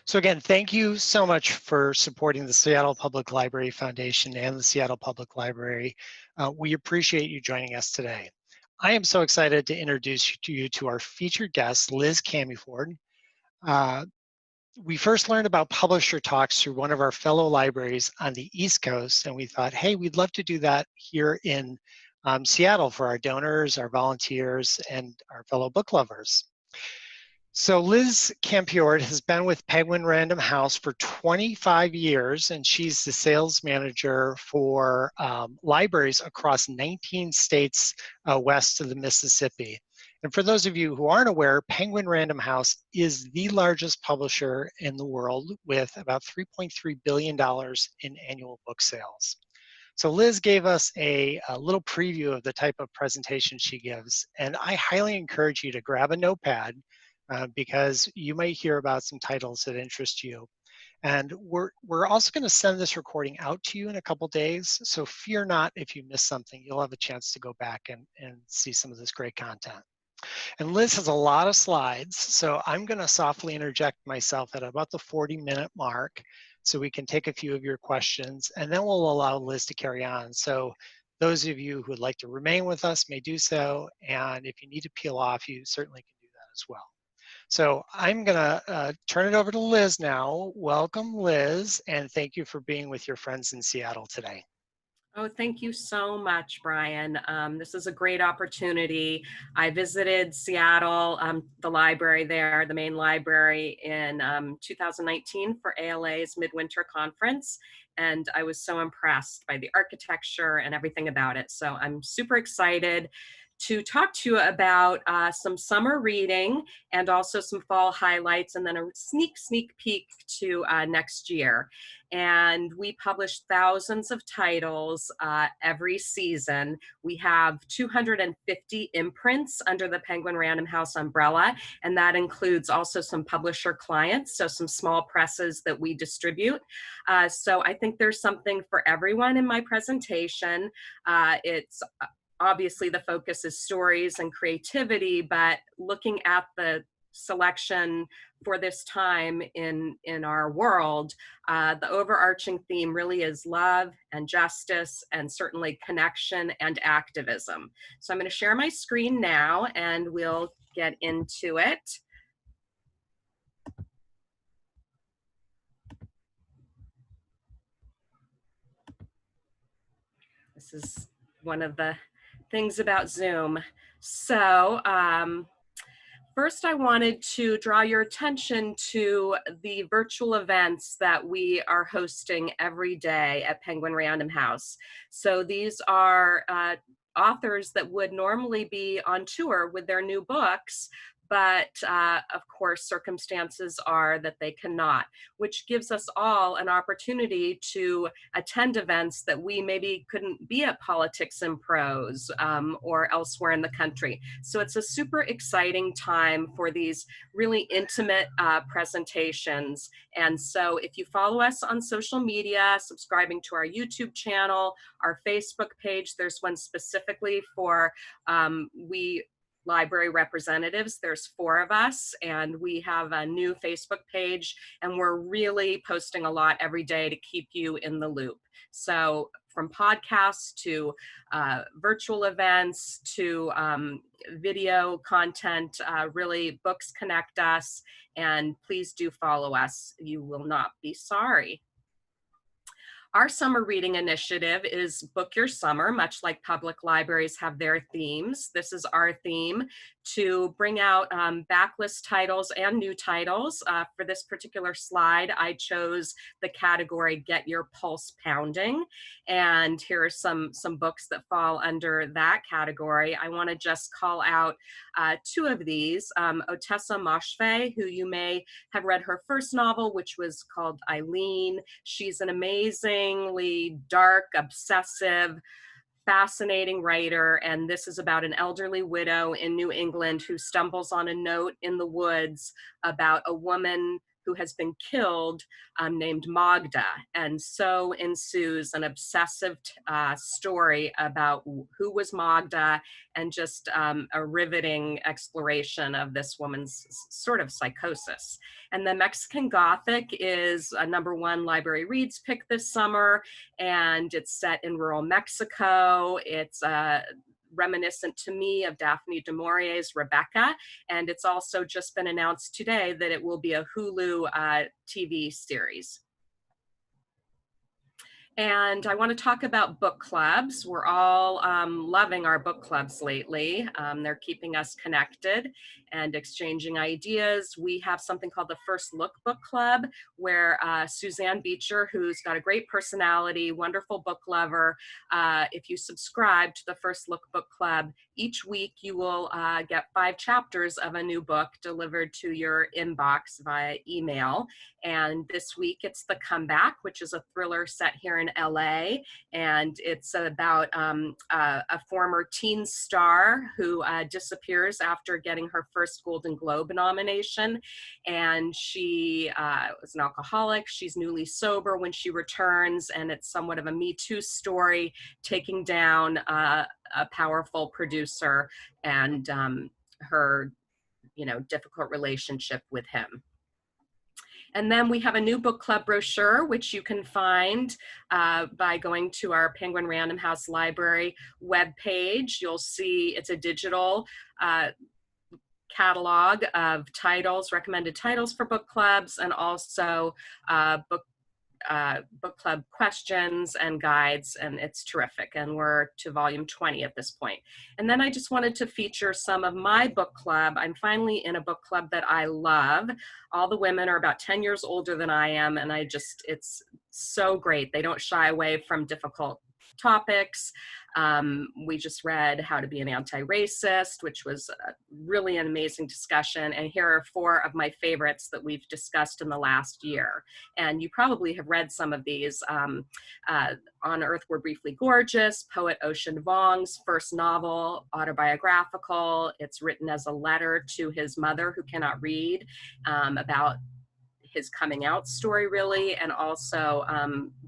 So again, thank you so much for supporting the Seattle Public Library Foundation and the Seattle Public Library. We appreciate you joining us today. I am so excited to introduce you to our featured guest, Liz Camfiord. We first learned about publisher talks through one of our fellow libraries on the East Coast, and we thought, hey, we'd love to do that here in Seattle for our donors, our volunteers, and our fellow book lovers. So Liz Camfiord has been with Penguin Random House for 25 years, and she's the sales manager for libraries across 19 states west of the Mississippi. And for those of you who aren't aware, Penguin Random House is the largest publisher in the world with about $3.3 billion in annual book sales. So Liz gave us a little preview of the type of presentation she gives, and I highly encourage you to grab a notepad because you might hear about some titles that interest you. And we're also going to send this recording out to you in a couple days, so fear not if you miss something. You'll have a chance to go back and see some of this great content. And Liz has a lot of slides, so I'm going to softly interject myself at about the 40-minute mark so we can take a few of your questions, and then we'll allow Liz to carry on. So those of you who would like to remain with us may do so, and if you need to peel off, you certainly can do that as well. So I'm going to turn it over to Liz now. Welcome, Liz, and thank you for being with your friends in Seattle today. Oh, thank you so much, Brian. This is a great opportunity. I visited Seattle, the library there, the main library in 2019 for ALA's Midwinter Conference, and I was so impressed by the architecture and everything about it. So I'm super excited to talk to you about some summer reading and also some fall highlights, and then a sneak peek to next year. And we publish thousands of titles every season. We have 250 imprints under the Penguin Random House umbrella, and that includes also some publisher clients, so some small presses that we distribute. So I think there's something for everyone in my presentation. It's obviously the focus is stories and creativity, but looking at the selection for this time in our world, the overarching theme really is love and justice and certainly connection and activism. So I'm going to share my screen now and we'll get into it. This is one of the things about Zoom. So first I wanted to draw your attention to the virtual events that we are hosting every day at Penguin Random House. So these are authors that would normally be on tour with their new books, but of course circumstances are that they cannot, which gives us all an opportunity to attend events that we maybe couldn't be at Politics and Prose or elsewhere in the country. So it's a super exciting time for these really intimate presentations. And so if you follow us on social media, subscribing to our YouTube channel, our Facebook page, there's one specifically for library representatives. There's 4 of us, and we have a new Facebook page, and we're really posting a lot every day to keep you in the loop. So from podcasts to virtual events to video content, really books connect us, and please do follow us. You will not be sorry. Our summer reading initiative is Book Your Summer, much like public libraries have their themes. This is our theme to bring out backlist titles and new titles. For this particular slide, I chose the category Get Your Pulse Pounding. And here are some books that fall under that category. I want to just call out 2 of these. Otessa Moshfegh, who you may have read her first novel, which was called Eileen. She's an amazingly dark, obsessive, fascinating writer, and this is about an elderly widow in New England who stumbles on a note in the woods about a woman who has been killed, named Magda. And so ensues an obsessive story about who was Magda, and just a riveting exploration of this woman's sort of psychosis. And the Mexican Gothic is a #1 library reads pick this summer, and it's set in rural Mexico. It's reminiscent to me of Daphne du Maurier's Rebecca, and it's also just been announced today that it will be a Hulu TV series. And I want to talk about book clubs. We're all loving our book clubs lately. They're keeping us connected and exchanging ideas. We have something called the First Look Book Club, where Suzanne Beecher, who's got a great personality, wonderful book lover, if you subscribe to the First Look Book Club, each week you will get 5 chapters of a new book delivered to your inbox via email. And this week it's The Comeback, which is a thriller set here in LA. And it's about a former teen star who disappears after getting her first Golden Globe nomination. And she was an alcoholic. She's newly sober when she returns. And it's somewhat of a Me Too story, taking down a powerful producer and her, difficult relationship with him. And then we have a new book club brochure, which you can find by going to our Penguin Random House Library webpage. You'll see it's a digital catalog of titles, recommended titles for book clubs, and also book club questions and guides, and it's terrific. And we're to volume 20 at this point. And then I just wanted to feature some of my book club. I'm finally in a book club that I love. All the women are about 10 years older than I am, and it's so great. They don't shy away from difficult topics. We just read How to Be an Anti-Racist, which was really an amazing discussion. And here are 4 of my favorites that we've discussed in the last year. And you probably have read some of these. On Earth We're Briefly Gorgeous, poet Ocean Vuong's first novel, autobiographical. It's written as a letter to his mother, who cannot read, about his coming out story, really, and also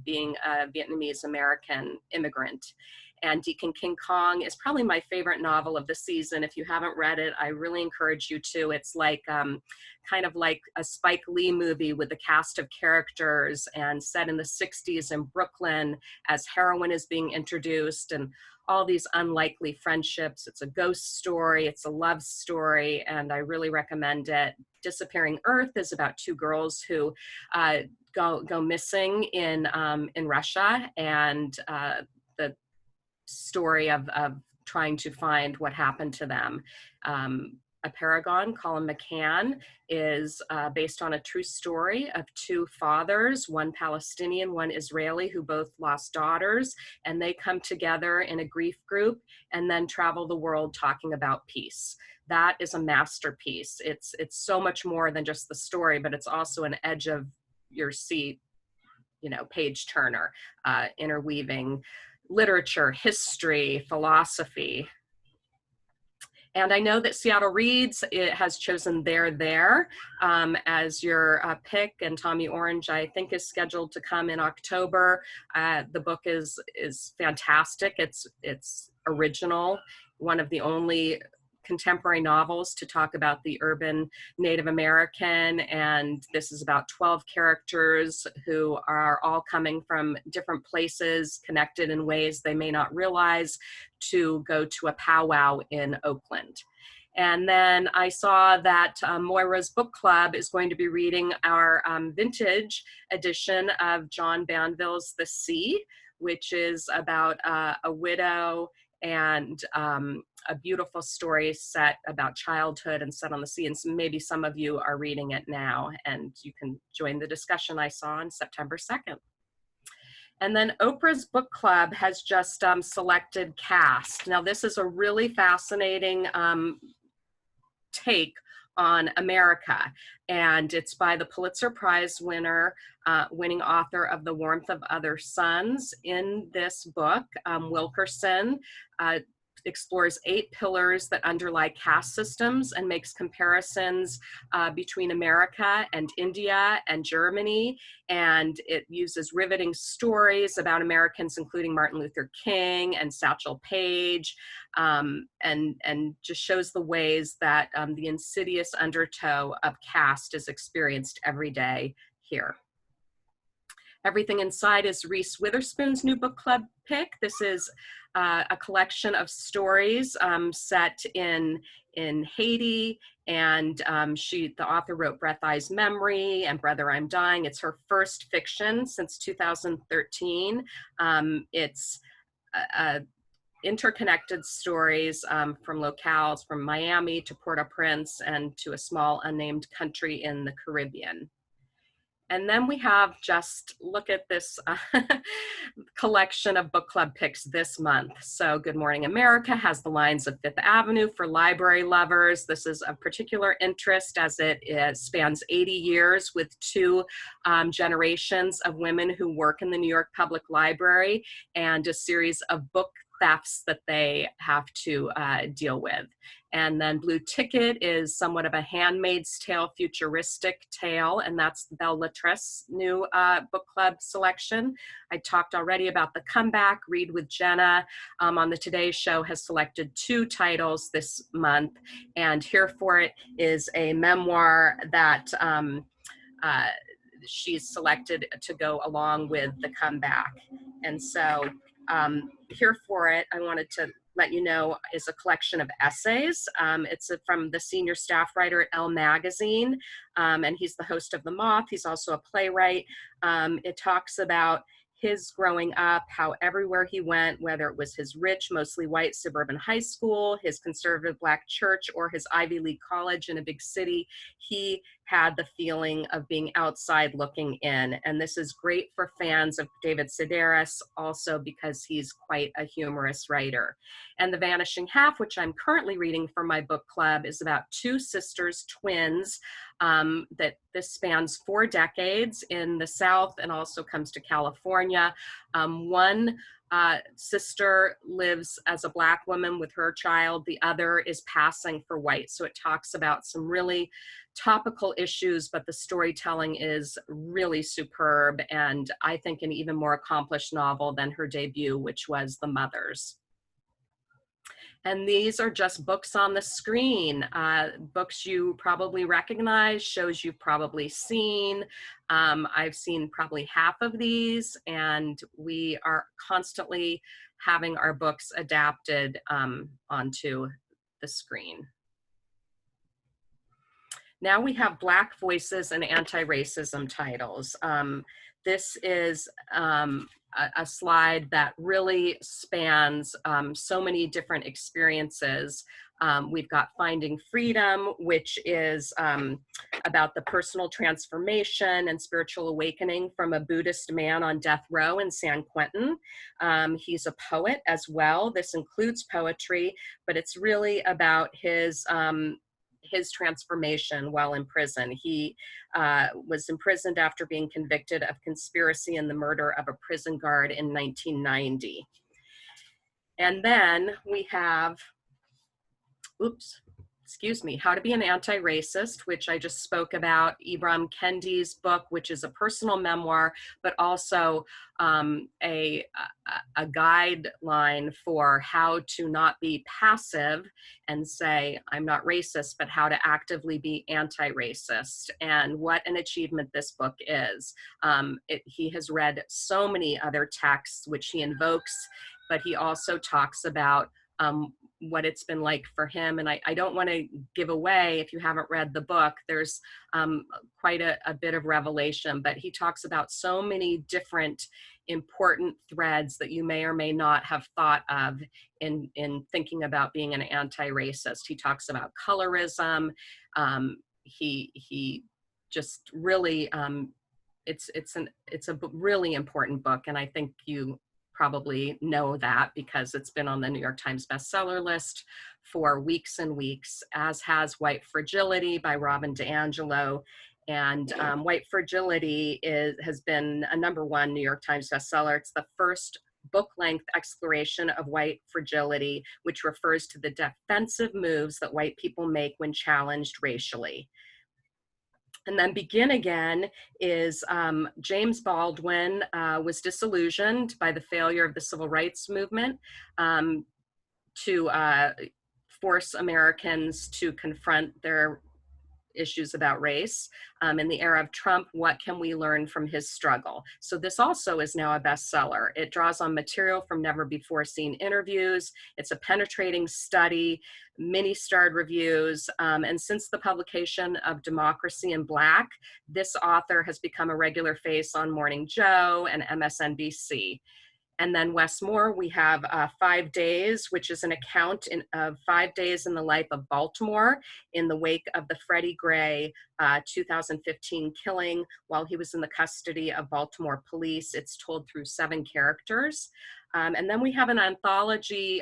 being a Vietnamese American immigrant. And Deacon King Kong is probably my favorite novel of the season. If you haven't read it, I really encourage you to. It's like kind of like a Spike Lee movie with a cast of characters and set in the 60s in Brooklyn as heroin is being introduced and all these unlikely friendships. It's a ghost story, it's a love story, and I really recommend it. Disappearing Earth is about 2 girls who go missing in Russia, and the story of trying to find what happened to them. A Paragon, Colin McCann, is based on a true story of 2 fathers, one Palestinian, one Israeli, who both lost daughters, and they come together in a grief group and then travel the world talking about peace. That is a masterpiece. It's so much more than just the story, but it's also an edge of your seat, page turner, interweaving literature, history, philosophy. And I know that Seattle Reads, it has chosen There as your pick, and Tommy Orange, I think, is scheduled to come in October. The book is fantastic. It's original, one of the only contemporary novels to talk about the urban Native American, and this is about 12 characters who are all coming from different places, connected in ways they may not realize, to go to a powwow in Oakland. And then I saw that Moira's Book Club is going to be reading our vintage edition of John Banville's The Sea, which is about a widow and a beautiful story set about childhood and set on the sea. And so maybe some of you are reading it now, and you can join the discussion I saw on September 2nd. And then Oprah's Book Club has just selected Caste. Now, this is a really fascinating take on America, and it's by the Pulitzer Prize winning author of The Warmth of Other Suns. In this book, Wilkerson explores 8 pillars that underlie caste systems and makes comparisons between America and India and Germany. And it uses riveting stories about Americans, including Martin Luther King and Satchel Paige, and just shows the ways that the insidious undertow of caste is experienced every day here. Everything Inside is Reese Witherspoon's new book club pick. This is a collection of stories set in Haiti, and the author wrote Breath, Eyes, Memory, and Brother, I'm Dying. It's her first fiction since 2013. It's interconnected stories from locales from Miami to Port-au-Prince and to a small unnamed country in the Caribbean. And then we have, just look at this collection of book club picks this month. So Good Morning America has The Lions of Fifth Avenue for library lovers. This is of particular interest as it spans 80 years with 2 generations of women who work in the New York Public Library, and a series of book thefts that they have to deal with. And then Blue Ticket is somewhat of a Handmaid's Tale futuristic tale, and that's Belle Latress' new book club selection. I talked already about The Comeback. Read with Jenna on the Today Show has selected 2 titles this month, and Here for It is a memoir that she's selected to go along with The Comeback. And so Here for It, I wanted to let you know, is a collection of essays. It's from the senior staff writer at Elle Magazine, and he's the host of The Moth. He's also a playwright. It talks about his growing up, how everywhere he went, whether it was his rich, mostly white suburban high school, his conservative Black church, or his Ivy League college in a big city, he had the feeling of being outside looking in. And this is great for fans of David Sedaris, also because he's quite a humorous writer. And The Vanishing Half, which I'm currently reading for my book club, is about 2 sisters, twins, that this spans 4 decades in the South and also comes to California. One sister lives as a Black woman with her child. The other is passing for white. So it talks about some really topical issues, but the storytelling is really superb, and I think an even more accomplished novel than her debut, which was The Mothers. And these are just books on the screen, books you probably recognize, shows you've probably seen. I've seen probably half of these, and we are constantly having our books adapted onto the screen. Now we have Black Voices and Anti-Racism titles. This is a slide that really spans so many different experiences. We've got Finding Freedom, which is about the personal transformation and spiritual awakening from a Buddhist man on death row in San Quentin. He's a poet as well. This includes poetry, but it's really about his transformation while in prison. He was imprisoned after being convicted of conspiracy and the murder of a prison guard in 1990. And then we have, How to Be an Anti-Racist, which I just spoke about, Ibram Kendi's book, which is a personal memoir, but also a guideline for how to not be passive and say, I'm not racist, but how to actively be anti-racist. And what an achievement this book is. He has read so many other texts, which he invokes, but he also talks about what it's been like for him. And I don't want to give away, if you haven't read the book, there's quite a bit of revelation, but he talks about so many different important threads that you may or may not have thought of in thinking about being an anti-racist. He talks about colorism. He just really, it's a really important book. And I think you probably know that because it's been on the New York Times bestseller list for weeks and weeks, as has White Fragility by Robin DiAngelo. And White Fragility has been a #1 New York Times bestseller. It's the first book-length exploration of white fragility, which refers to the defensive moves that white people make when challenged racially. And then Begin Again is James Baldwin was disillusioned by the failure of the civil rights movement to force Americans to confront their issues about race. In the era of Trump, what can we learn from his struggle? So this also is now a bestseller. It draws on material from never before seen interviews. It's a penetrating study, many starred reviews, and since the publication of Democracy in Black, this author has become a regular face on Morning Joe and MSNBC. And then Wes Moore, we have 5 Days, which is an account of 5 days in the life of Baltimore in the wake of the Freddie Gray 2015 killing while he was in the custody of Baltimore police. It's told through 7 characters. And then we have an anthology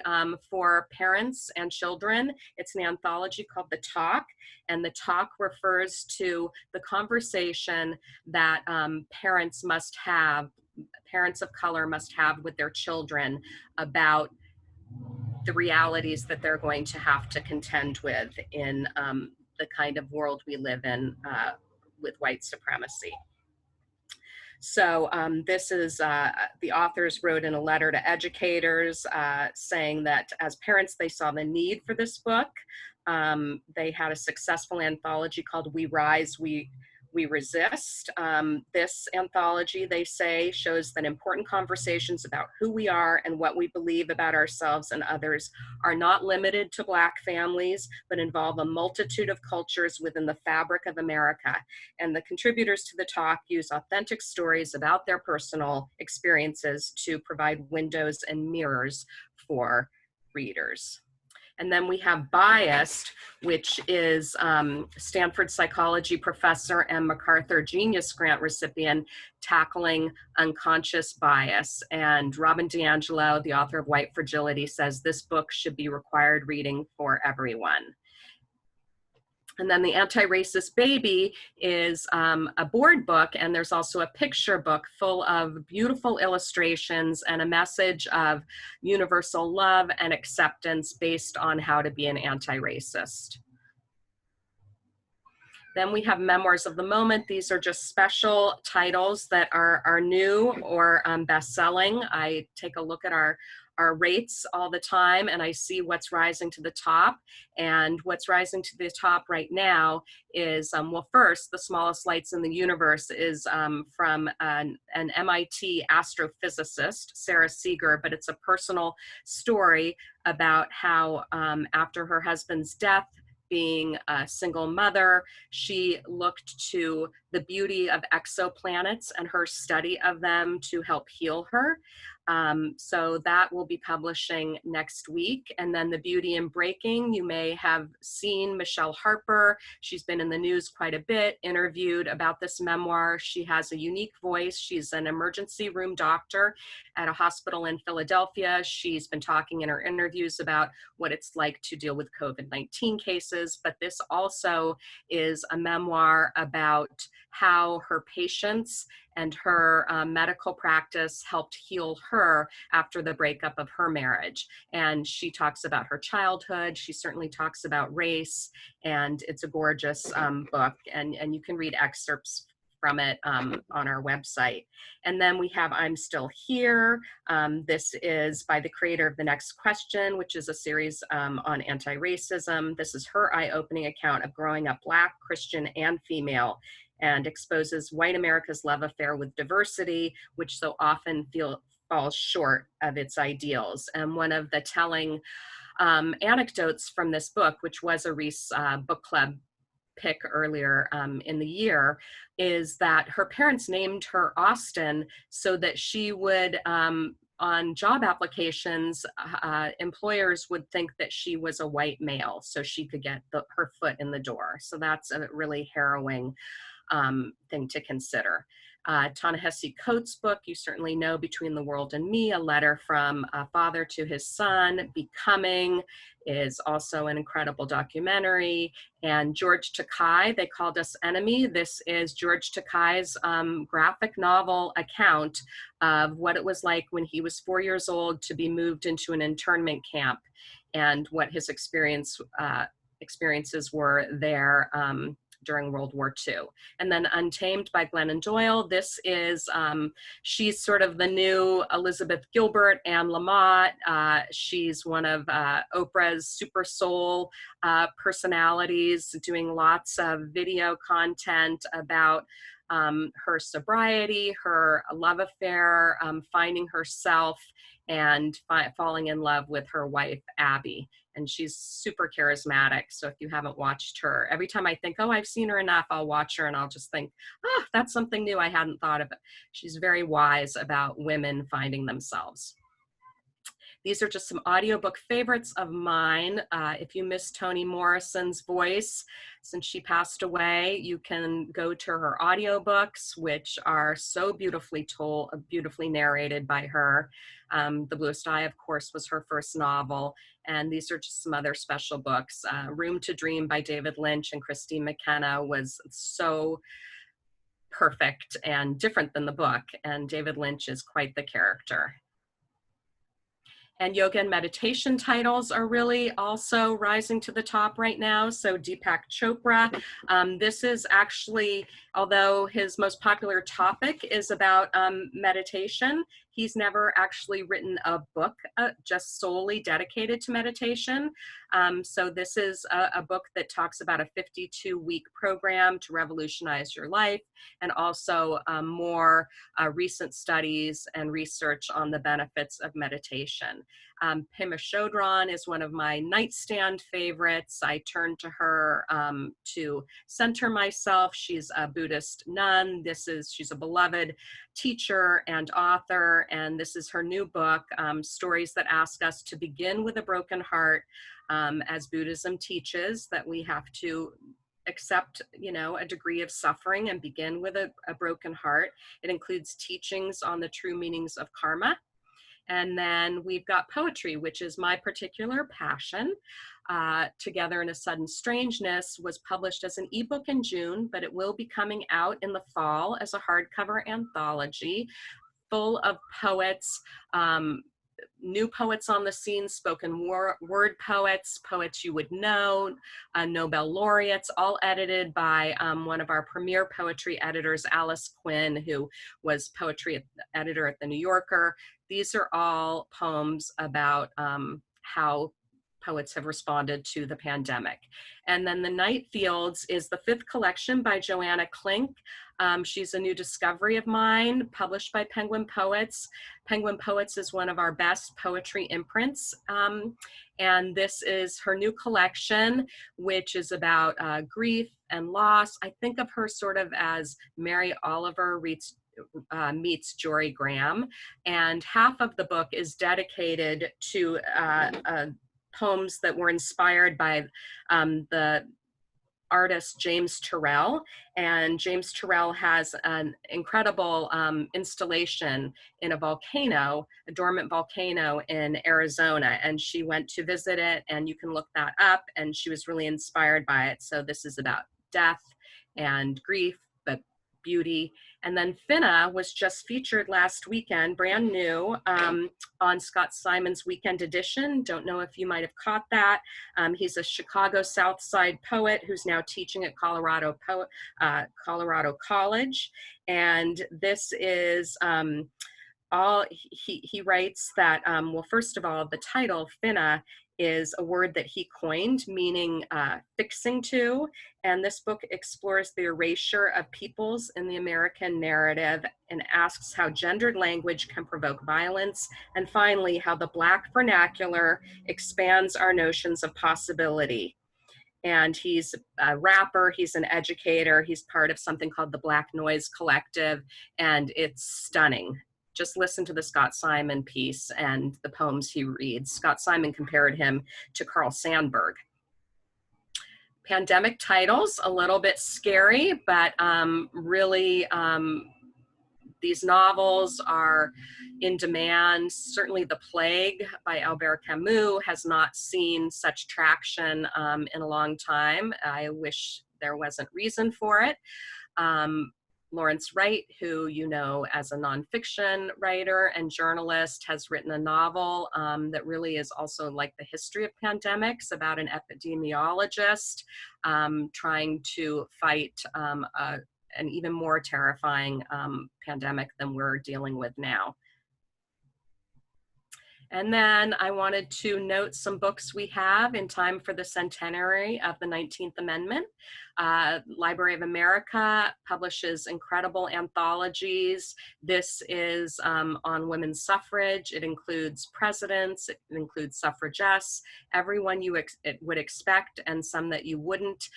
for parents and children. It's an anthology called The Talk, and The Talk refers to the conversation that parents of color must have with their children about the realities that they're going to have to contend with in the kind of world we live in with white supremacy. So this is, the authors wrote in a letter to educators saying that as parents, they saw the need for this book. They had a successful anthology called We Rise, We Resist. This anthology, they say, shows that important conversations about who we are and what we believe about ourselves and others are not limited to Black families, but involve a multitude of cultures within the fabric of America. And the contributors to The Talk use authentic stories about their personal experiences to provide windows and mirrors for readers. And then we have Biased, which is Stanford psychology professor and MacArthur Genius Grant recipient tackling unconscious bias. And Robin DiAngelo, the author of White Fragility, says this book should be required reading for everyone. And then The Anti-Racist Baby is a board book, and there's also a picture book full of beautiful illustrations and a message of universal love and acceptance based on how to be an anti-racist. Then we have Memoirs of the Moment. These are just special titles that are new or best-selling. I take a look at our rates all the time, and I see what's rising to the top. And what's rising to the top right now is, well, first, The Smallest Lights in the Universe is from an MIT astrophysicist, Sarah Seeger, but it's a personal story about how after her husband's death, being a single mother, she looked to the beauty of exoplanets and her study of them to help heal her. So that will be publishing next week. And then The Beauty in Breaking, you may have seen Michelle Harper. She's been in the news quite a bit, interviewed about this memoir. She has a unique voice. She's an emergency room doctor at a hospital in Philadelphia. She's been talking in her interviews about what it's like to deal with COVID-19 cases, but this also is a memoir about how her patients and her medical practice helped heal her after the breakup of her marriage. And she talks about her childhood. She certainly talks about race, and it's a gorgeous book. And you can read excerpts from it on our website. And then we have I'm Still Here. This is by the creator of The Next Question, which is a series on anti-racism. This is her eye-opening account of growing up Black, Christian, and female, and exposes white America's love affair with diversity, which so often falls short of its ideals. And one of the telling anecdotes from this book, which was a Reese book club pick earlier in the year, is that her parents named her Austin so that she would, on job applications, employers would think that she was a white male so she could get her foot in the door. So that's a really harrowing thing to consider. Ta-Nehisi Coates' book, you certainly know, Between the World and Me, a letter from a father to his son. Becoming is also an incredible documentary. And George Takei, They Called Us Enemy. This is George Takei's graphic novel account of what it was like when he was 4 years old to be moved into an internment camp and what his experiences were there during World War II. And then Untamed by Glennon Doyle. This is, she's sort of the new Elizabeth Gilbert, Anne Lamott. She's one of Oprah's super soul personalities, doing lots of video content about her sobriety, her love affair, finding herself, and falling in love with her wife, Abby. And she's super charismatic. So if you haven't watched her, every time I think, oh, I've seen her enough, I'll watch her and I'll just think, oh, that's something new I hadn't thought of. She's very wise about women finding themselves. These are just some audiobook favorites of mine. If you miss Toni Morrison's voice, since she passed away, you can go to her audiobooks, which are so beautifully told, beautifully narrated by her. The Bluest Eye, of course, was her first novel. And these are just some other special books. Room to Dream by David Lynch and Christine McKenna was so perfect and different than the book. And David Lynch is quite the character. And yoga and meditation titles are really also rising to the top right now. So Deepak Chopra, this is actually, although his most popular topic is about meditation, he's never actually written a book just solely dedicated to meditation. So this is a book that talks about a 52-week program to revolutionize your life, and also more recent studies and research on the benefits of meditation. Pema Chodron is one of my nightstand favorites. I turn to her to center myself. She's a Buddhist nun. She's a beloved teacher and author, and this is her new book, Stories That Ask Us to Begin with a Broken Heart, as Buddhism teaches that we have to accept, a degree of suffering and begin with a broken heart. It includes teachings on the true meanings of karma. And then we've got poetry, which is my particular passion. Together in a Sudden Strangeness was published as an ebook in June, but it will be coming out in the fall as a hardcover anthology full of poets, new poets on the scene, spoken word poets, poets you would know, Nobel laureates, all edited by one of our premier poetry editors, Alice Quinn, who was poetry editor at The New Yorker. These are all poems about how poets have responded to the pandemic. And then The Night Fields is the 5th collection by Joanna Klink. She's a new discovery of mine, published by Penguin Poets. Penguin Poets is one of our best poetry imprints. And this is her new collection, which is about grief and loss. I think of her sort of as Mary Oliver meets Jory Graham. And half of the book is dedicated to poems that were inspired by the artist James Turrell. And James Turrell has an incredible installation in a volcano, a dormant volcano in Arizona. And she went to visit it, and you can look that up. And she was really inspired by it. So this is about death and grief, but beauty. And then Finna was just featured last weekend, brand new, on Scott Simon's Weekend Edition. Don't know if you might have caught that. He's a Chicago South Side poet who's now teaching at Colorado College. And this is he writes that, well, first of all, the title, Finna, is a word that he coined, meaning fixing to. And this book explores the erasure of peoples in the American narrative and asks how gendered language can provoke violence. And finally, how the Black vernacular expands our notions of possibility. And he's a rapper, he's an educator, he's part of something called the Black Noise Collective, and it's stunning. Just listen to the Scott Simon piece and the poems he reads. Scott Simon compared him to Carl Sandburg. Pandemic titles, a little bit scary, but really These novels are in demand. Certainly The Plague by Albert Camus has not seen such traction in a long time. I wish there wasn't reason for it. Lawrence Wright, who you know as a nonfiction writer and journalist, has written a novel that really is also like the history of pandemics, about an epidemiologist trying to fight an even more terrifying pandemic than we're dealing with now. And then I wanted to note some books we have in time for the centenary of the 19th Amendment. Library of America publishes incredible anthologies. This is on women's suffrage. It includes presidents, it includes suffragettes, everyone you would expect and some that you wouldn't,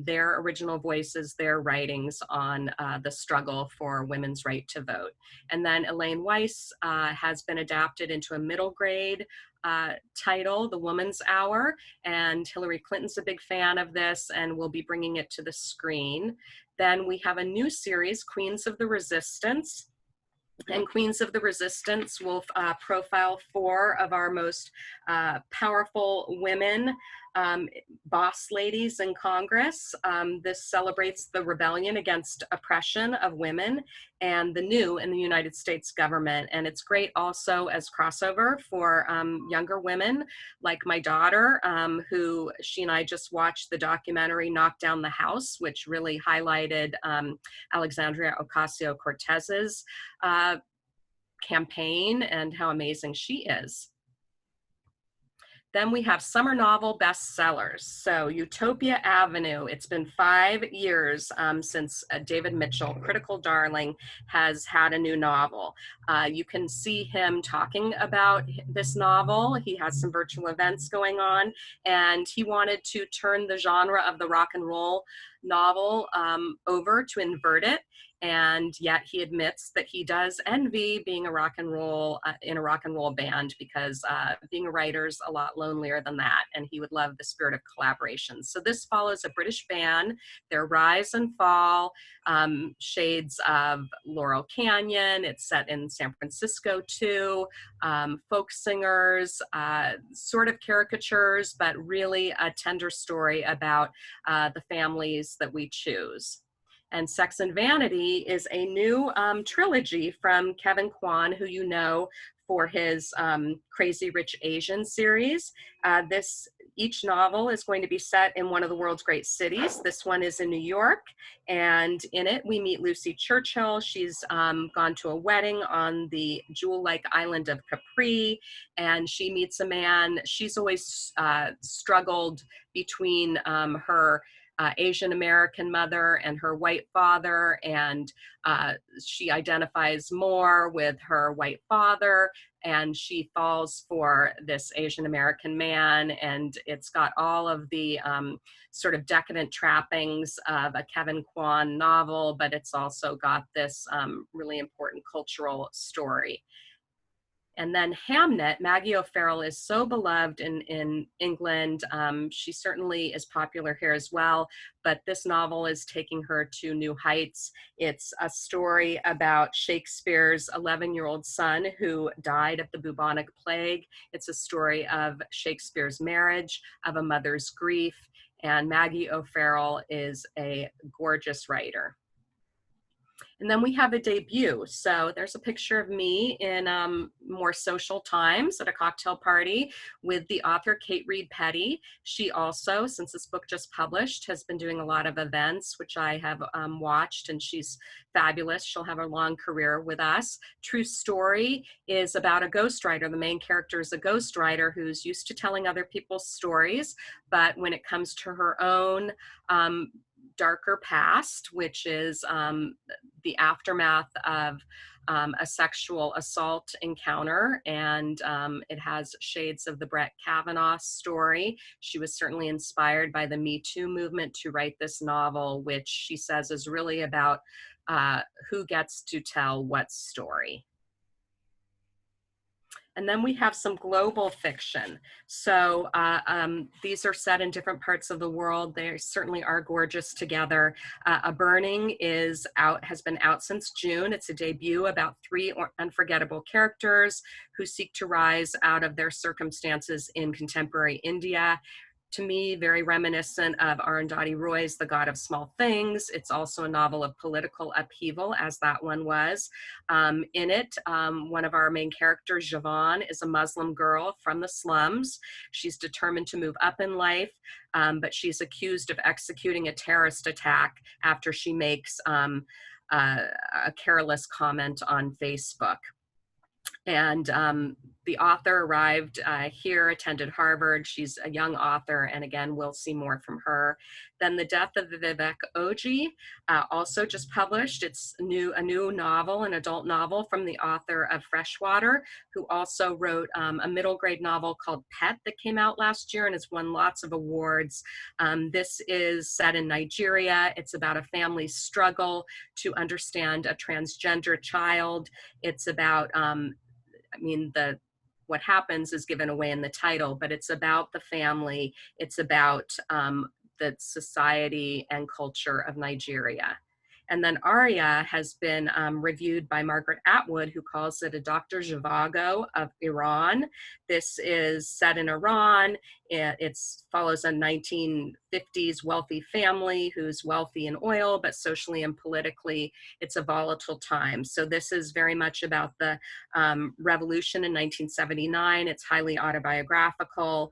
their original voices, their writings on the struggle for women's right to vote. And then Elaine Weiss has been adapted into a middle grade title, The Woman's Hour, and Hillary Clinton's a big fan of this and will be bringing it to the screen. Then we have a new series, Queens of the Resistance. And Queens of the Resistance will profile 4 of our most powerful women, boss ladies in Congress. This celebrates the rebellion against oppression of women and the new in the United States government. And it's great also as crossover for younger women like my daughter, who she and I just watched the documentary Knock Down the House, which really highlighted Alexandria Ocasio-Cortez's campaign and how amazing she is. Then we have summer novel bestsellers. So Utopia Avenue, it's been 5 years since David Mitchell, critical darling, has had a new novel. You can see him talking about this novel. He has some virtual events going on, and he wanted to turn the genre of the rock and roll novel over, to invert it. And yet he admits that he does envy being a rock and roll in a rock and roll band, because being a writer is a lot lonelier than that, and he would love the spirit of collaboration. So this follows a British band, their rise and fall, shades of Laurel Canyon. It's set in San Francisco too, folk singers, sort of caricatures, but really a tender story about the families that we choose. And Sex and Vanity is a new trilogy from Kevin Kwan, who you know for his Crazy Rich Asian series. Each novel is going to be set in one of the world's great cities. This one is in New York, and in it we meet Lucy Churchill. She's gone to a wedding on the jewel-like island of Capri, and she meets a man. She's always struggled between her Asian American mother and her white father, and she identifies more with her white father, and she falls for this Asian American man, and it's got all of the sort of decadent trappings of a Kevin Kwan novel, but it's also got this really important cultural story. And then Hamnet, Maggie O'Farrell is so beloved in England. She certainly is popular here as well, but this novel is taking her to new heights. It's a story about Shakespeare's 11-year-old son who died of the bubonic plague. It's a story of Shakespeare's marriage, of a mother's grief, and Maggie O'Farrell is a gorgeous writer. And then we have a debut. So there's a picture of me in more social times at a cocktail party with the author Kate Reed Petty. She also, since this book just published, has been doing a lot of events, which I have watched, and she's fabulous. She'll have a long career with us. True Story is about a ghostwriter. The main character is a ghostwriter who's used to telling other people's stories, but when it comes to her own darker past, which is the aftermath of a sexual assault encounter, and it has shades of the Brett Kavanaugh story. She was certainly inspired by the Me Too movement to write this novel, which she says is really about who gets to tell what story. And then we have some global fiction. So these are set in different parts of the world. They certainly are gorgeous together. A Burning has been out since June. It's a debut about three unforgettable characters who seek to rise out of their circumstances in contemporary India. To me, very reminiscent of Arundhati Roy's The God of Small Things. It's also a novel of political upheaval, as that one was. In it, one of our main characters, Javan, is a Muslim girl from the slums. She's determined to move up in life, but she's accused of executing a terrorist attack after she makes a careless comment on Facebook. And the author arrived here, attended Harvard. She's a young author, and again, we'll see more from her. Then The Death of Vivek Oji, also just published. It's a new novel, an adult novel from the author of Freshwater, who also wrote a middle grade novel called Pet that came out last year and has won lots of awards. This is set in Nigeria. It's about a family's struggle to understand a transgender child. It's about what happens is given away in the title, but it's about the family. It's about the society and culture of Nigeria. And then Arya has been reviewed by Margaret Atwood, who calls it a Dr. Zhivago of Iran. This is set in Iran. It follows a 1950s wealthy family who's wealthy in oil, but socially and politically, it's a volatile time. So this is very much about the revolution in 1979. It's highly autobiographical.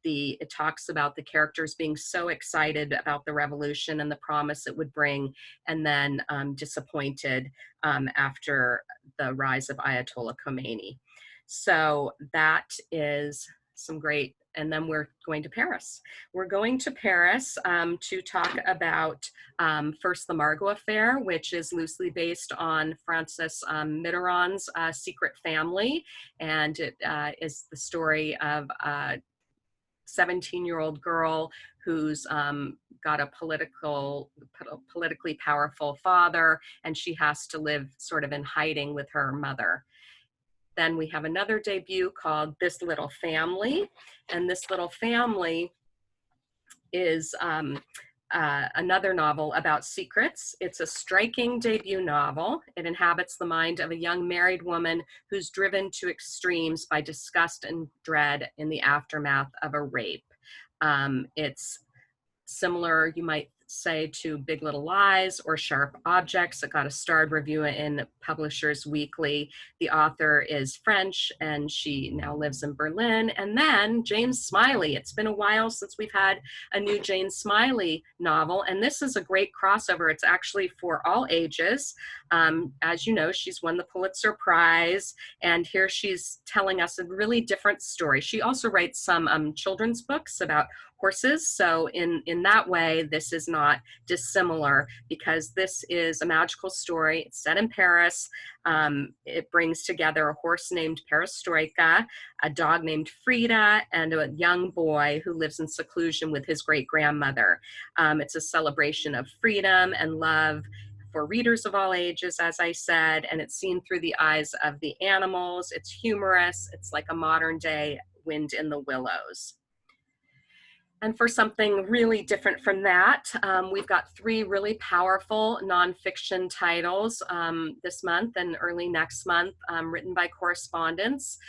It talks about the characters being so excited about the revolution and the promise it would bring, and then disappointed after the rise of Ayatollah Khomeini. So that is some great, and then we're going to Paris. We're going to Paris to talk about first the Margot Affair, which is loosely based on Francis Mitterrand's Secret Family, and it is the story of 17-year-old girl who's got a politically powerful father, and she has to live sort of in hiding with her mother. Then we have another debut called This Little Family, and This Little Family is another novel about secrets. It's a striking debut novel. It inhabits the mind of a young married woman who's driven to extremes by disgust and dread in the aftermath of a rape. It's similar, you might say, to Big Little Lies or Sharp Objects. It got a starred review in Publishers Weekly. The author is French, and she now lives in Berlin. And then Jane Smiley. It's been a while since we've had a new Jane Smiley novel, and this is a great crossover. It's actually for all ages. As you know, she's won the Pulitzer Prize, and here she's telling us a really different story. She also writes some children's books about horses. So in that way, this is not dissimilar, because this is a magical story. It's set in Paris. It brings together a horse named Perestroika, a dog named Frida, and a young boy who lives in seclusion with his great-grandmother. It's a celebration of freedom and love for readers of all ages, as I said, and it's seen through the eyes of the animals. It's humorous. It's like a modern-day Wind in the Willows. And for something really different from that, we've got three really powerful nonfiction titles this month and early next month, written by correspondents.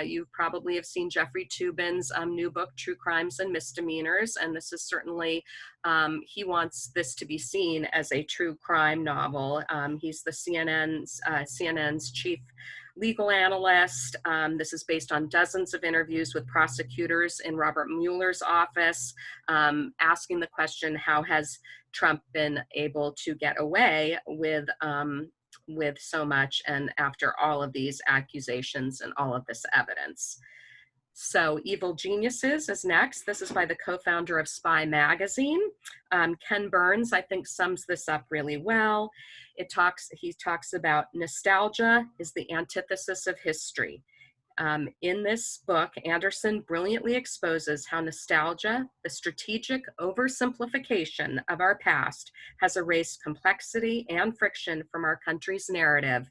You probably have seen Jeffrey Toobin's new book, True Crimes and Misdemeanors, and this is certainly, he wants this to be seen as a true crime novel. He's the CNN's chief legal analyst. This is based on dozens of interviews with prosecutors in Robert Mueller's office, asking the question, how has Trump been able to get away with so much, and after all of these accusations and all of this evidence? So Evil Geniuses is next. This is by the co-founder of Spy Magazine. Ken Burns, I think, sums this up really well. He talks about nostalgia is the antithesis of history. In this book, Anderson brilliantly exposes how nostalgia, the strategic oversimplification of our past, has erased complexity and friction from our country's narrative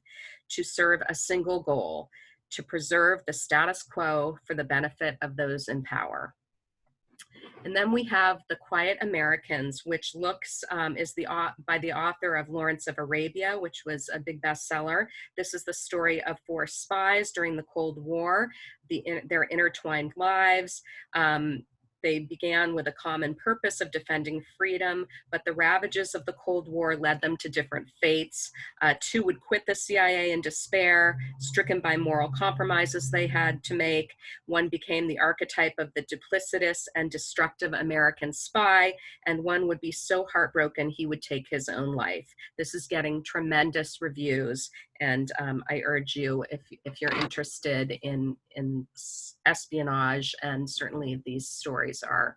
to serve a single goal: to preserve the status quo for the benefit of those in power. And then we have The Quiet Americans, which looks is by the author of Lawrence of Arabia, which was a big bestseller. This is the story of 4 spies during the Cold War, their intertwined lives. They began with a common purpose of defending freedom, but the ravages of the Cold War led them to different fates. 2 would quit the CIA in despair, stricken by moral compromises they had to make. 1 became the archetype of the duplicitous and destructive American spy, and 1 would be so heartbroken he would take his own life. This is getting tremendous reviews, and I urge you, if you're interested in espionage, and certainly these stories are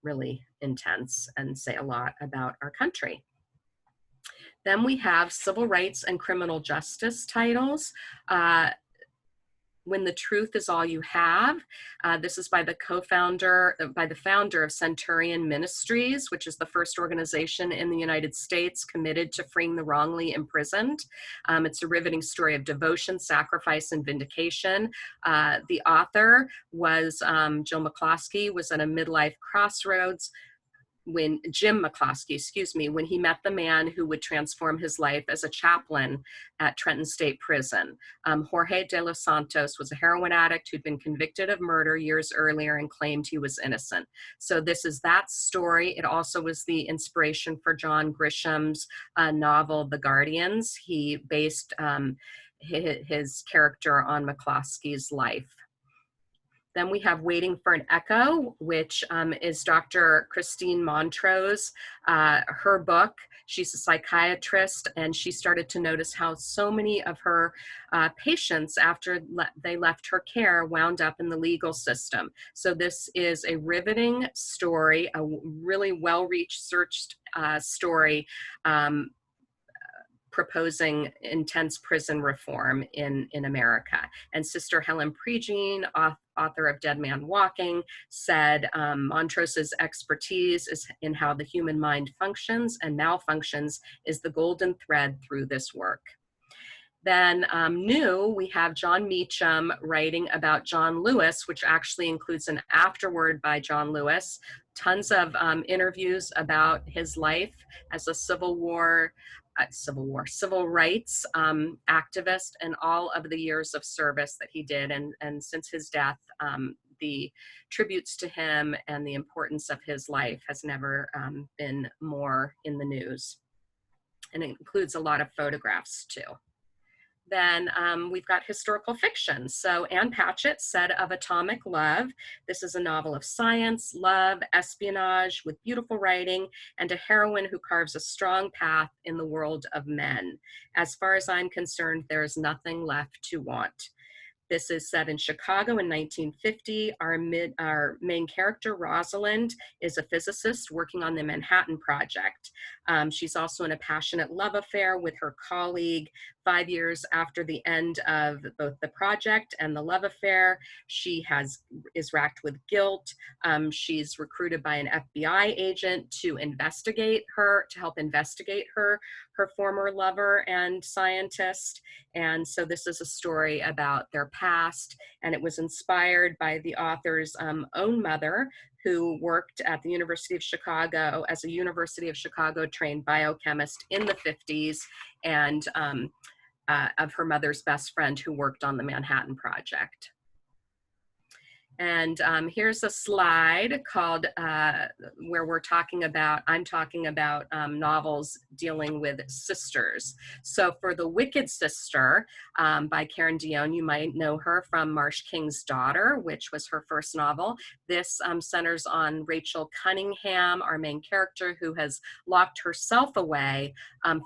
really intense and say a lot about our country. Then we have civil rights and criminal justice titles. When the Truth is All You Have. This is by the founder of Centurion Ministries, which is the first organization in the United States committed to freeing the wrongly imprisoned. It's a riveting story of devotion, sacrifice, and vindication. The author was Joe McCloskey, was at a midlife crossroads when Jim McCloskey, when he met the man who would transform his life as a chaplain at Trenton State Prison. Jorge de los Santos was a heroin addict who'd been convicted of murder years earlier and claimed he was innocent. So this is that story. It also was the inspiration for John Grisham's novel, The Guardians. He based his character on McCloskey's life. Then we have Waiting for an Echo, which is Dr. Christine Montrose. Her book, she's a psychiatrist, and she started to notice how so many of her patients, after they left her care, wound up in the legal system. So this is a riveting story, a really well-researched story, proposing intense prison reform in America. And Sister Helen Prejean, author of Dead Man Walking, said Montrose's expertise is in how the human mind functions and malfunctions is the golden thread through this work. Then new, we have John Meacham writing about John Lewis, which actually includes an afterword by John Lewis, tons of interviews about his life as a civil rights activist, and all of the years of service that he did. And since his death, the tributes to him and the importance of his life has never been more in the news. And it includes a lot of photographs too. Then we've got historical fiction. So Ann Patchett said of Atomic Love, this is a novel of science, love, espionage with beautiful writing, and a heroine who carves a strong path in the world of men. As far as I'm concerned, there is nothing left to want. This is set in Chicago in 1950. Our main character, Rosalind, is a physicist working on the Manhattan Project. She's also in a passionate love affair with her colleague. 5 years after the end of both the project and the love affair, she is racked with guilt. She's recruited by an FBI agent to help investigate her former lover and scientist. And so this is a story about their past, and it was inspired by the author's own mother, who worked at the University of Chicago as a University of Chicago trained biochemist in the 50s, and of her mother's best friend who worked on the Manhattan Project. And here's a slide called where I'm talking about novels dealing with sisters. So for The Wicked Sister by Karen Dionne, you might know her from Marsh King's Daughter, which was her first novel. This centers on Rachel Cunningham, our main character, who has locked herself away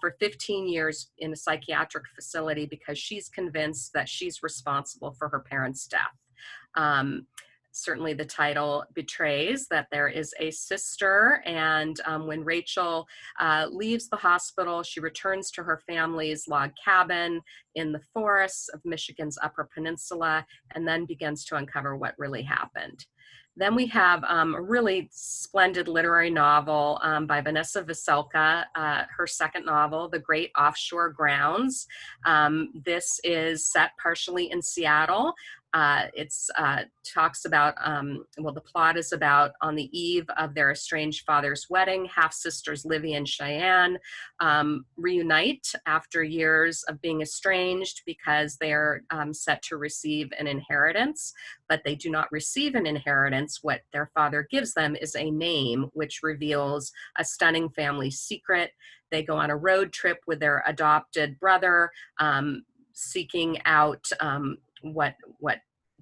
for 15 years in a psychiatric facility because she's convinced that she's responsible for her parents' death. Certainly the title betrays that there is a sister, and when Rachel leaves the hospital, she returns to her family's log cabin in the forests of Michigan's Upper Peninsula, and then begins to uncover what really happened. Then we have a really splendid literary novel by Vanessa Veselka, her second novel, The Great Offshore Grounds. This is set partially in Seattle. It's talks about, well, the plot is about on the eve of their estranged father's wedding, half-sisters Livy and Cheyenne reunite after years of being estranged because they are set to receive an inheritance, but they do not receive an inheritance. What their father gives them is a name, which reveals a stunning family secret. They go on a road trip with their adopted brother, seeking out what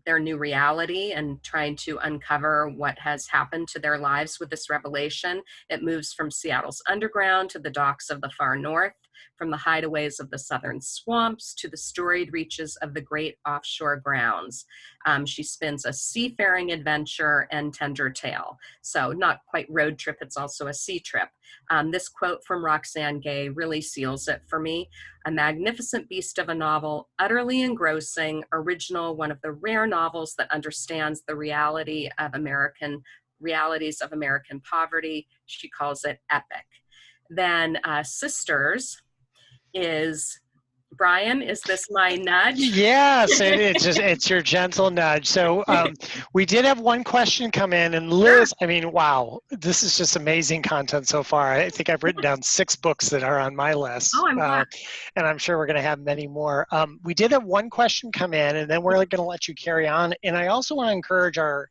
their new reality and trying to uncover what has happened to their lives with this revelation. It moves from Seattle's underground to the docks of the far north, from the hideaways of the southern swamps to the storied reaches of the great offshore grounds. She spins a seafaring adventure and tender tale. So not quite road trip, it's also a sea trip. This quote from Roxane Gay really seals it for me. A magnificent beast of a novel, utterly engrossing, original, one of the rare novels that understands the realities of American poverty. She calls it epic. Then Sisters is, Brian, is this my nudge? Yes, it's your gentle nudge. So we did have one question come in, and Liz, I mean, wow, this is just amazing content so far. I think I've written down 6 books that are on my list. Oh, I'm glad. And I'm sure we're going to have many more. We did have one question come in, and then we're going to let you carry on. And I also want to encourage our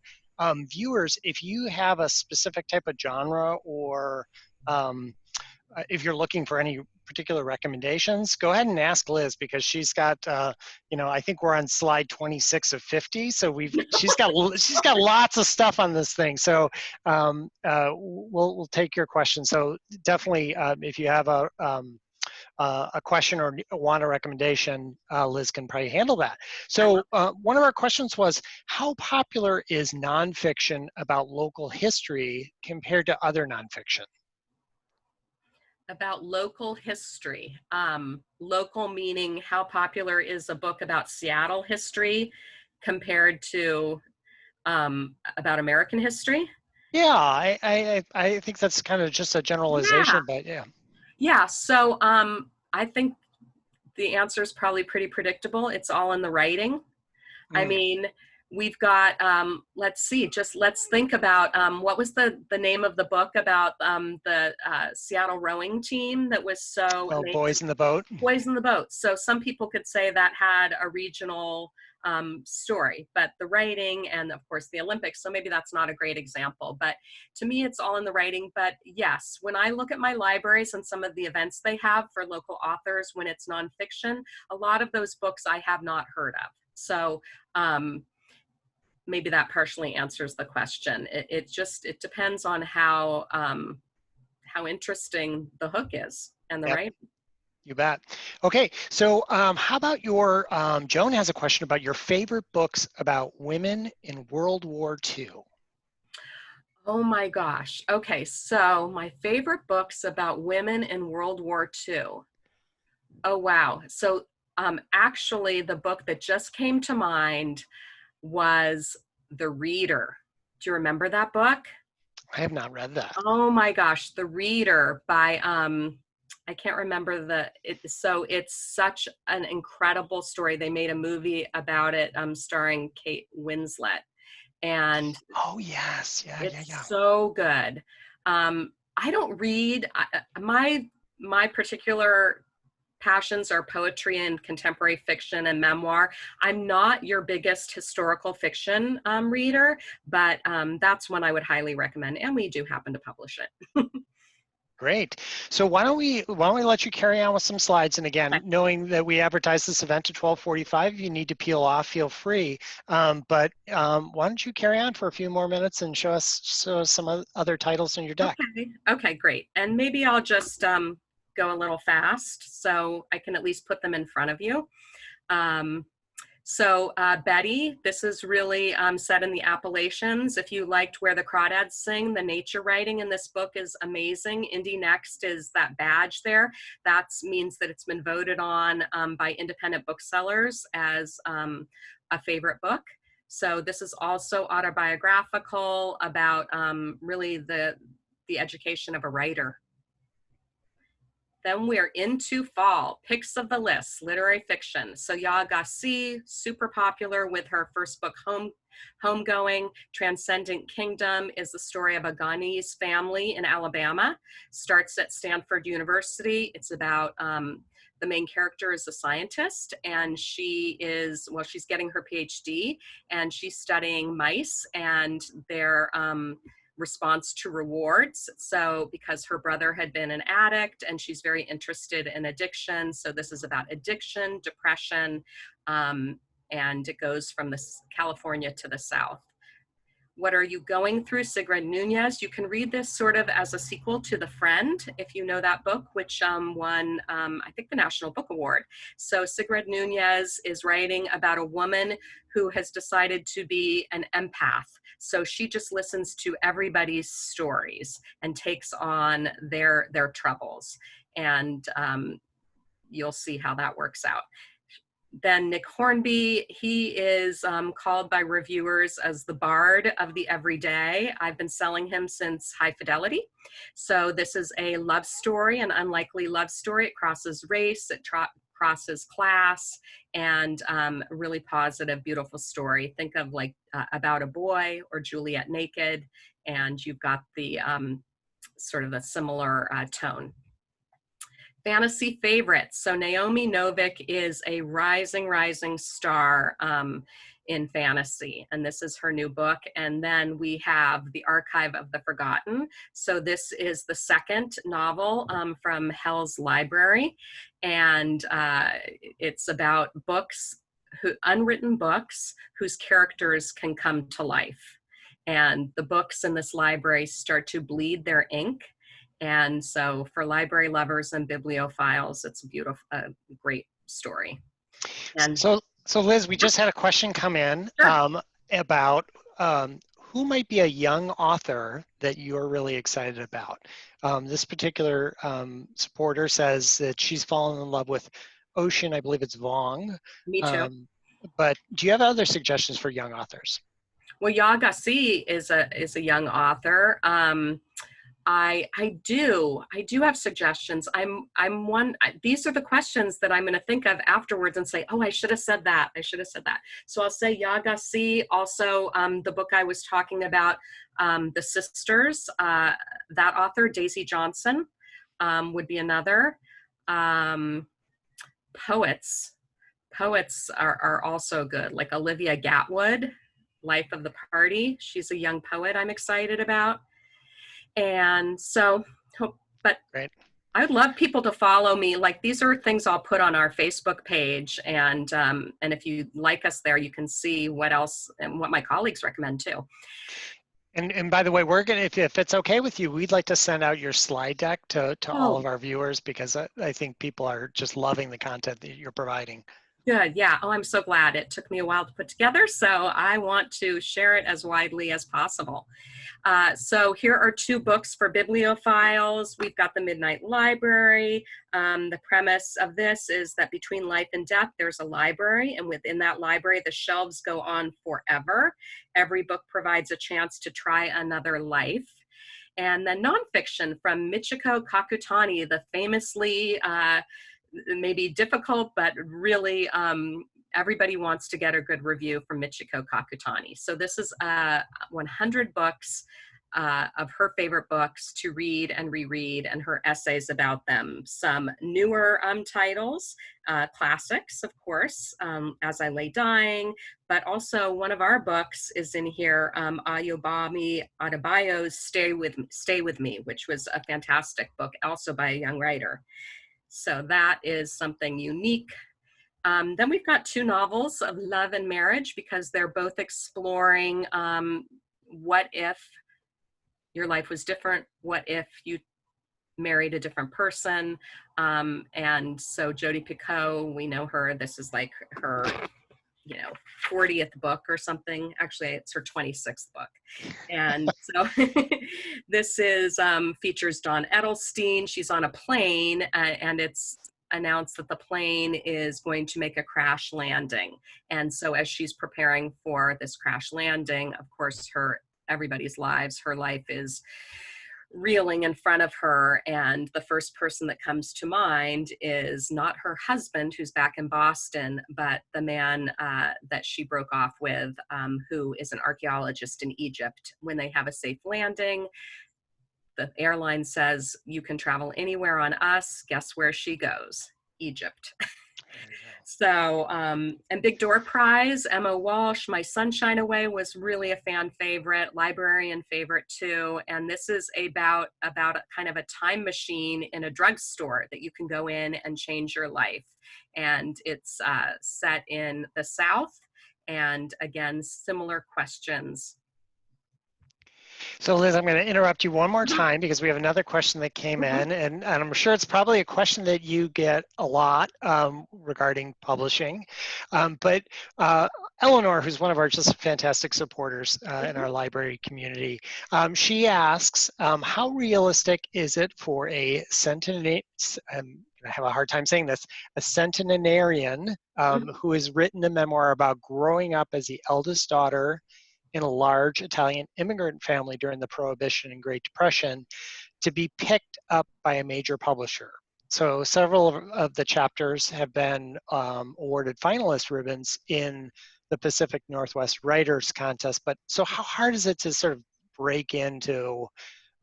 viewers, if you have a specific type of genre, or if you're looking for any particular recommendations, go ahead and ask Liz, because she's got, I think we're on slide 26 of 50. So she's got lots of stuff on this thing. So we'll take your question. So definitely, if you have a question or want a recommendation, Liz can probably handle that. So one of our questions was, how popular is nonfiction about local history compared to other nonfiction? About local history. Local meaning how popular is a book about Seattle history compared to about American history? Yeah, I think that's kind of just a generalization, but yeah. Yeah, so I think the answer is probably pretty predictable. It's all in the writing. I mean, we've got, let's think about, what was the name of the book about the Seattle rowing team that was so amazing? Boys in the Boat. Boys in the Boat. So some people could say that had a regional story, but the writing and of course the Olympics, so maybe that's not a great example, but to me it's all in the writing. But yes, when I look at my libraries and some of the events they have for local authors when it's nonfiction, a lot of those books I have not heard of. So maybe that partially answers the question. It depends on how interesting the hook is and the writing. You bet. Okay, so how about Joan has a question about your favorite books about women in World War II. Oh my gosh. Okay, so my favorite books about women in World War II. Oh wow. So actually the book that just came to mind was The Reader. Do you remember that book? I have not read that. Oh my gosh, The Reader by I can't remember so it's such an incredible story. They made a movie about it starring Kate Winslet. And oh yes, yeah. So good. I don't read, my particular passions are poetry and contemporary fiction and memoir. I'm not your biggest historical fiction reader, but that's one I would highly recommend, and we do happen to publish it. Great. So why don't we let you carry on with some slides? And again, knowing that we advertise this event at 12:45, if you need to peel off, feel free. But why don't you carry on for a few more minutes and show us some other titles in your deck? Okay, great. And maybe I'll just go a little fast so I can at least put them in front of you. So Betty, this is really set in the Appalachians. If you liked Where the Crawdads Sing, the nature writing in this book is amazing. Indy Next is that badge there. That means that it's been voted on by independent booksellers as a favorite book. So this is also autobiographical about really the education of a writer. Then we're into fall. Picks of the list, literary fiction. So Yaa Gyasi, super popular with her first book, Homegoing. Transcendent Kingdom is the story of a Ghanese family in Alabama. Starts at Stanford University. It's about the main character is a scientist, and she is, well, she's getting her PhD, and she's studying mice and their response to rewards. So because her brother had been an addict and she's very interested in addiction. So this is about addiction, depression, and it goes from California to the South. What Are You Going Through? Sigrid Nunez. You can read this sort of as a sequel to The Friend, if you know that book, which won, I think, the National Book Award. So Sigrid Nunez is writing about a woman who has decided to be an empath. So she just listens to everybody's stories and takes on their troubles. And you'll see how that works out. Then Nick Hornby, he is called by reviewers as the bard of the everyday. I've been selling him since High Fidelity. So this is a love story, an unlikely love story. It crosses race, it crosses class, and a really positive, beautiful story. Think of like About a Boy or Juliet Naked, and you've got the sort of a similar tone. Fantasy favorites. So Naomi Novik is a rising star in fantasy, and this is her new book. And then we have The Archive of the Forgotten. So this is the second novel from Hell's Library, and it's about books, unwritten books whose characters can come to life. And the books in this library start to bleed their ink. And so for library lovers and bibliophiles, it's a beautiful, great story. And so Liz, we just had a question come in about who might be a young author that you're really excited about. This particular supporter says that she's fallen in love with Ocean, I believe it's Vuong. Me too. But do you have other suggestions for young authors? Well, Yaa Gyasi is a young author. I do have suggestions. These are the questions that I'm going to think of afterwards and say, oh, I should have said that. So I'll say Yaa Gyasi. Also, the book I was talking about, The Sisters, that author, Daisy Johnson, would be another. Poets are also good, like Olivia Gatwood, Life of the Party. She's a young poet I'm excited about. And so, but Great. I would love people to follow me. Like, these are things I'll put on our Facebook page. And if you like us there, you can see what else and what my colleagues recommend too. And by the way, we're going to, if it's okay with you, we'd like to send out your slide deck to all of our viewers, because I think people are just loving the content that you're providing. Good, yeah. Oh, I'm so glad. It took me a while to put together, so I want to share it as widely as possible. So here are two books for bibliophiles. We've got The Midnight Library. The premise of this is that between life and death, there's a library, and within that library, the shelves go on forever. Every book provides a chance to try another life. And then nonfiction from Michiko Kakutani, the famously maybe difficult, but really everybody wants to get a good review from Michiko Kakutani. So this is 100 books of her favorite books to read and reread, and her essays about them. Some newer titles, classics, of course, As I Lay Dying, but also one of our books is in here, Ayobami Adebayo's Stay With Me, which was a fantastic book, also by a young writer. So that is something unique. Then we've got two novels of love and marriage, because they're both exploring what if your life was different, what if you married a different person. And so Jodi Picoult, we know her, this is like her 40th book or something. Actually, it's her 26th book. And so this is features Dawn Edelstein. She's on a plane, and it's announced that the plane is going to make a crash landing. And so as she's preparing for this crash landing, of course, everybody's lives, her life is reeling in front of her. And the first person that comes to mind is not her husband, who's back in Boston, but the man that she broke off with, who is an archaeologist in Egypt. When they have a safe landing, the airline says, you can travel anywhere on us. Guess where she goes? Egypt. So, and Big Door Prize, Emma Walsh, My Sunshine Away was really a fan favorite, librarian favorite too. And this is about a kind of a time machine in a drugstore that you can go in and change your life. And it's set in the South. And again, similar questions. So Liz, I'm going to interrupt you one more time because we have another question that came in, and I'm sure it's probably a question that you get a lot regarding publishing. But Eleanor, who's one of our just fantastic supporters in our library community, she asks, how realistic is it for a centenarian, I have a hard time saying this, a centenarian who has written a memoir about growing up as the eldest daughter in a large Italian immigrant family during the Prohibition and Great Depression, to be picked up by a major publisher. So several of the chapters have been awarded finalist ribbons in the Pacific Northwest Writers Contest. But so how hard is it to sort of break into,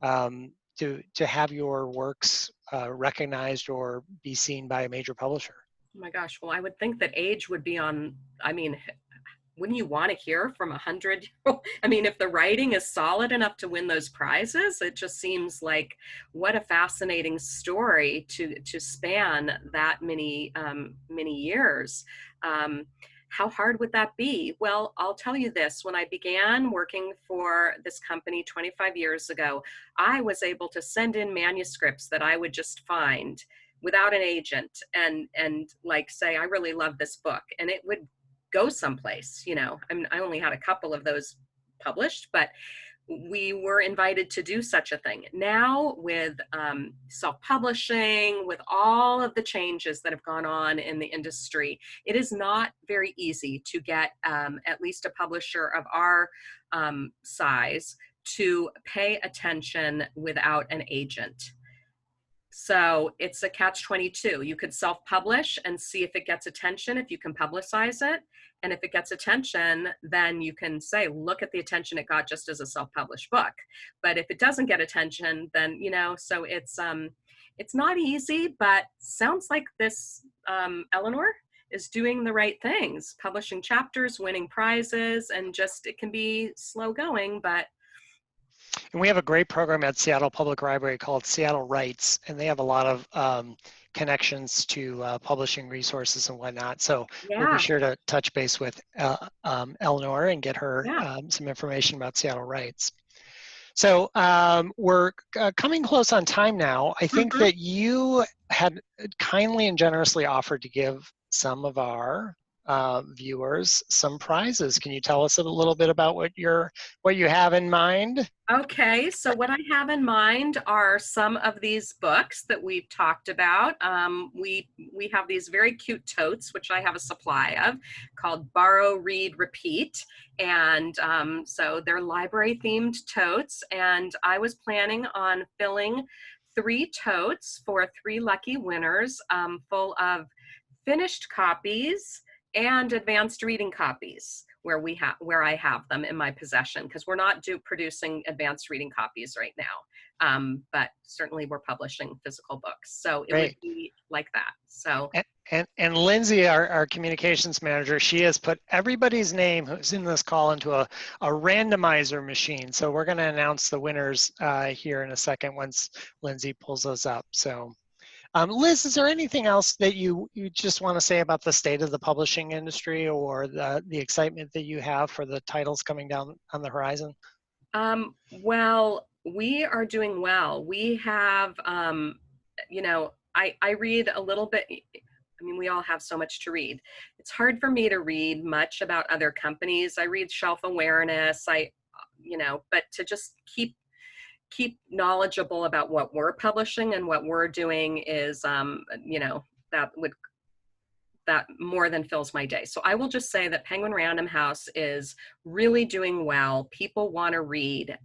to have your works recognized or be seen by a major publisher? Oh my gosh, well, I would think that age would be on, I mean, wouldn't you want to hear from 100? I mean, if the writing is solid enough to win those prizes, it just seems like what a fascinating story to span that many years. How hard would that be? Well, I'll tell you this, when I began working for this company 25 years ago, I was able to send in manuscripts that I would just find without an agent and like say, I really love this book, and it would go someplace, you know. I mean, I only had a couple of those published, but we were invited to do such a thing. Now with self-publishing, with all of the changes that have gone on in the industry, it is not very easy to get at least a publisher of our size to pay attention without an agent. So it's a catch-22. You could self-publish and see if it gets attention, if you can publicize it. And if it gets attention, then you can say, look at the attention it got just as a self-published book. But if it doesn't get attention, then, you know, so it's not easy, but sounds like this Eleanor is doing the right things, publishing chapters, winning prizes, and just, it can be slow going, but and we have a great program at Seattle Public Library called Seattle Writes, and they have a lot of connections to publishing resources and whatnot. So we'll be sure to touch base with Eleanor and get her some information about Seattle Writes. So we're coming close on time now. I think that you had kindly and generously offered to give some of our viewers some prizes. Can you tell us a little bit about what you have in mind? Okay, so what I have in mind are some of these books that we've talked about. We have these very cute totes, which I have a supply of, called Borrow, Read, Repeat. And so they're library-themed totes. And I was planning on filling 3 totes for 3 lucky winners, full of finished copies and advanced reading copies, where I have them in my possession, because we're not producing advanced reading copies right now, but certainly we're publishing physical books, so it would be like that. So and Lindsay, our communications manager, she has put everybody's name who's in this call into a randomizer machine. So we're going to announce the winners here in a second once Lindsay pulls those up. So. Liz, is there anything else that you just want to say about the state of the publishing industry or the excitement that you have for the titles coming down on the horizon? Well, we are doing well. We have, you know, I read a little bit. I mean, we all have so much to read. It's hard for me to read much about other companies. I read shelf awareness, you know, but to just keep knowledgeable about what we're publishing and what we're doing is, you know, that more than fills my day. So I will just say that Penguin Random House is really doing well. People want to read.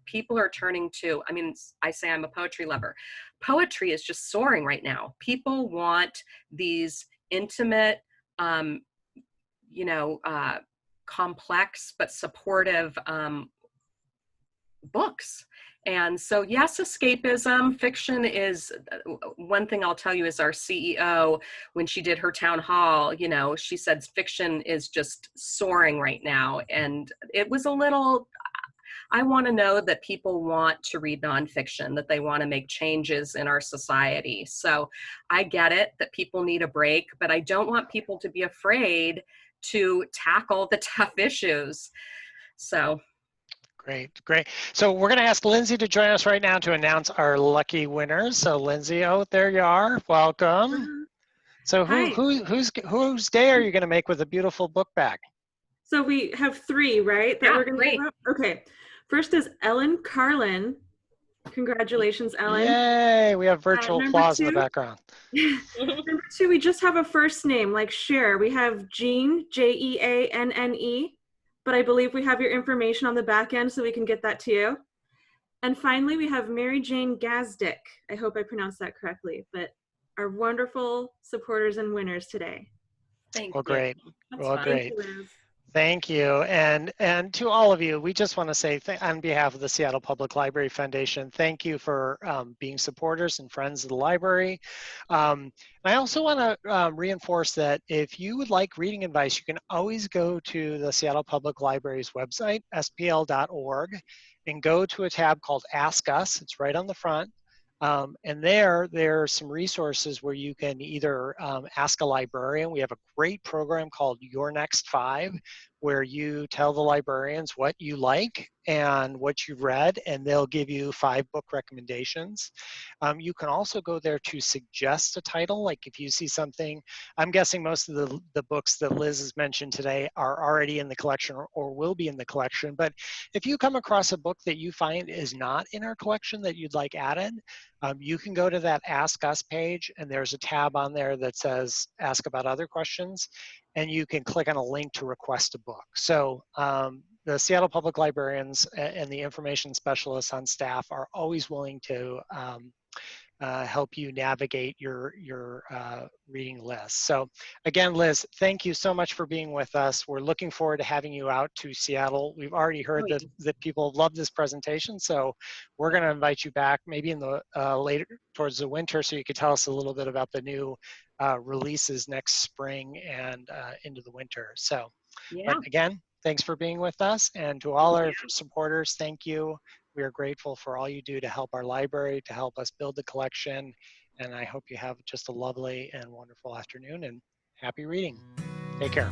People are turning to, I mean, I say I'm a poetry lover. Poetry is just soaring right now. People want these intimate, you know, complex but supportive books. And so, yes, escapism, fiction is one thing I'll tell you is our CEO, when she did her town hall, you know, she said fiction is just soaring right now. And it was a little, I want to know that people want to read nonfiction, that they want to make changes in our society. So I get it that people need a break, but I don't want people to be afraid to tackle the tough issues. So. Great, great. So we're going to ask Lindsay to join us right now to announce our lucky winners. So Lindsay, oh, there you are. Welcome. So whose day are you going to make with a beautiful book bag? So we have 3, right? That we're going to give up? Okay. First is Ellen Carlin. Congratulations, Ellen. Yay, we have virtual applause in the background. Number 2, we just have a first name, like Cher. We have Jeanne, Jeanne, but I believe we have your information on the back end so we can get that to you. And finally, we have Mary Jane Gazdick. I hope I pronounced that correctly, but our wonderful supporters and winners today. Thank you. Great. Well, great. Thank you, Liz. Thank you. And to all of you, we just want to say on behalf of the Seattle Public Library Foundation, thank you for being supporters and friends of the library. I also want to reinforce that if you would like reading advice, you can always go to the Seattle Public Library's website, spl.org, and go to a tab called Ask Us. It's right on the front. And there are some resources where you can either ask a librarian. We have a great program called Your Next 5, where you tell the librarians what you like and what you've read, and they'll give you 5 book recommendations. You can also go there to suggest a title, like if you see something. I'm guessing most of the books that Liz has mentioned today are already in the collection or will be in the collection, but if you come across a book that you find is not in our collection that you'd like added, you can go to that Ask Us page, and there's a tab on there that says Ask About Other Questions, and you can click on a link to request a book. So the Seattle Public Librarians and the information specialists on staff are always willing to help you navigate your reading list. So again, Liz, thank you so much for being with us. We're looking forward to having you out to Seattle. We've already heard that people love this presentation, so we're going to invite you back maybe in the later towards the winter, so you could tell us a little bit about the new releases next spring and into the winter. So but again, thanks for being with us, and to all our supporters, thank you. We are grateful for all you do to help our library, to help us build the collection, and I hope you have just a lovely and wonderful afternoon, and happy reading. Take care.